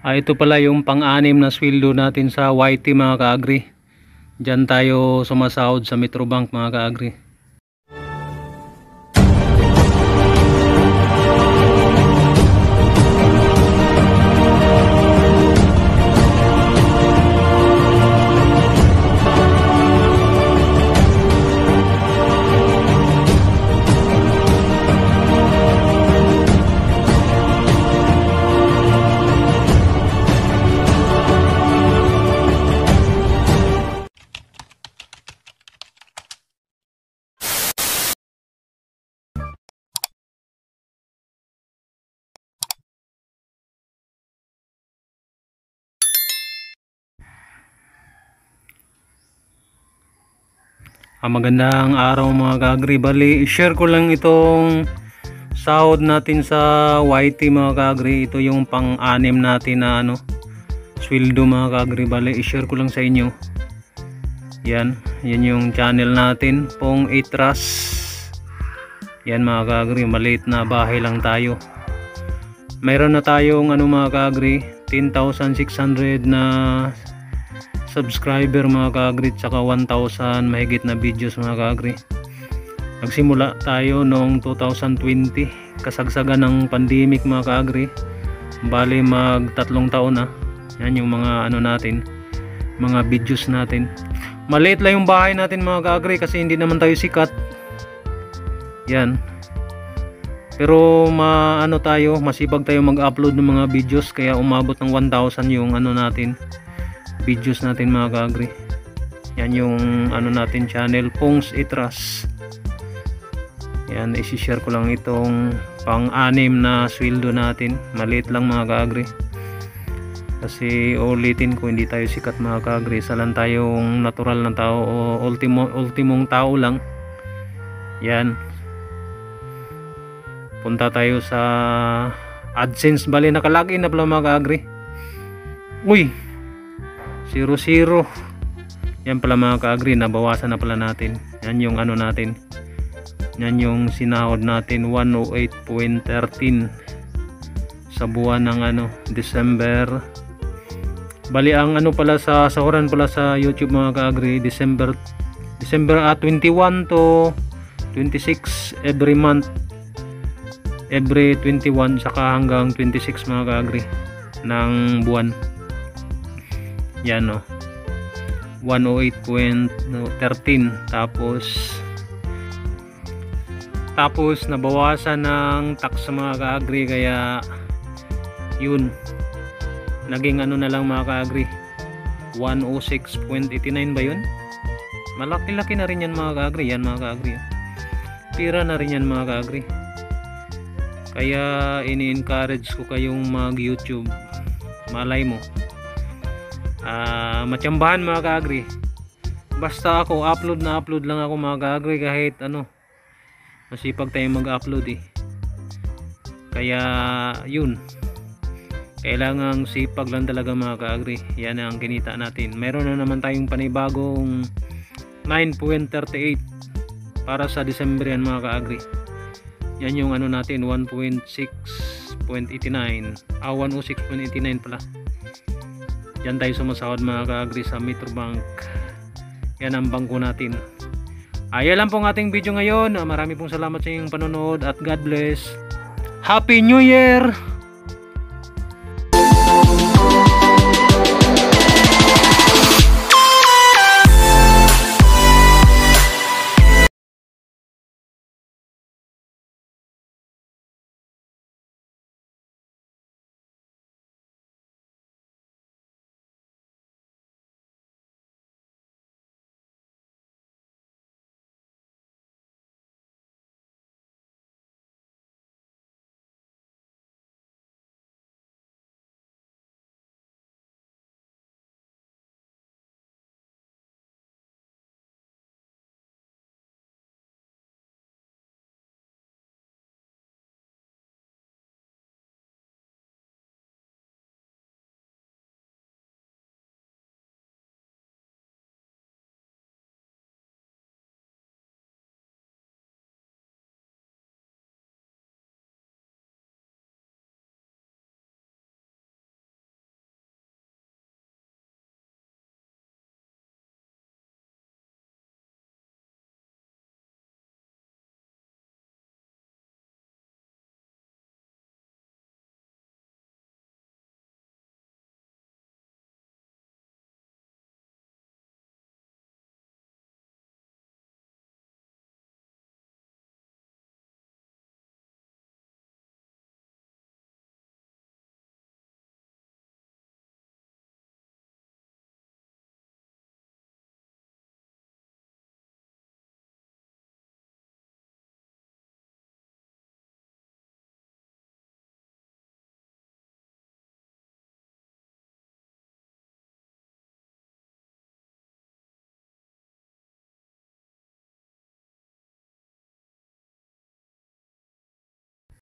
Ito pala yung pang-anim na sweldo natin sa YT mga ka-agri. Diyan tayo sumasahod sa Metrobank mga ka-agri. Magandang araw mga ka-agri. Bali, share ko lang itong sahod natin sa YT mga ka-agri. Ito yung pang-anim natin na sweldo mga ka-agri. Bali, i-share ko lang sa inyo. Yan yung channel natin, Pong Itras. Yan mga ka-agri, maliit na bahay lang tayo. Mayroon na tayong mga ka-agri, 10,600 na subscriber mga ka-agri, tsaka 1,000 mahigit na videos mga ka-agri. Nagsimula tayo noong 2020, kasagsagan ng pandemic mga ka-agri. Bali mag 3 taon na. Yan yung mga natin, mga videos natin. Maliit lang yung bahay natin mga ka-agri kasi hindi naman tayo sikat. Yan. Pero tayo, masipag tayo mag-upload ng mga videos, kaya umabot ng 1,000 yung natin, videos natin mga ka-agri. Yan yung natin channel, Pong's Itras. Yan, isi-share ko lang itong pang-anim na sweldo natin. Maliit lang mga ka-agri. Kasi ulitin ko, hindi tayo sikat mga ka-agri. Isa lang tayong natural na tao o ultimong tao lang. Yan. Punta tayo sa AdSense. Bali nakalagin na pala mga ka-agri. Uy! 0-0. Yan pala mga ka-agri, nabawasan na pala natin. Yan yung natin. Yan yung sinahod natin, 108.13 sa buwan ng December. Bali ang pala sa sahuran pala sa YouTube mga ka-agri, December 21 to 26 every month. Every 21 saka hanggang 26 mga ka-agri ng buwan. Yan 108.13. Tapos nabawasan ng tax mga ka-agri, kaya yun naging na lang mga ka-agri, 106.89 ba yun? Malaki-laki na rin yan mga ka-agri. Yan mga ka-agri, pira na rin yan mga ka-agri. Kaya ini-encourage ko kayong mag-YouTube. Malay mo matsambahan mga ka-agri. Basta ako upload lang ako mga ka-agri, kahit masipag tayo mag-upload kaya yun, kailangang sipag lang talaga mga ka-agri. Yan ang kinita natin. Meron na naman tayong panibagong 9.38 para sa December yan mga ka-agri. Yan yung natin, 106.89 pala. Diyan tayo sumasahod mga ka-agri sa Metrobank. Yan ang bangko natin. Ayan lang pong ating video ngayon. Marami pong salamat sa inyong panonood at God bless. Happy New Year!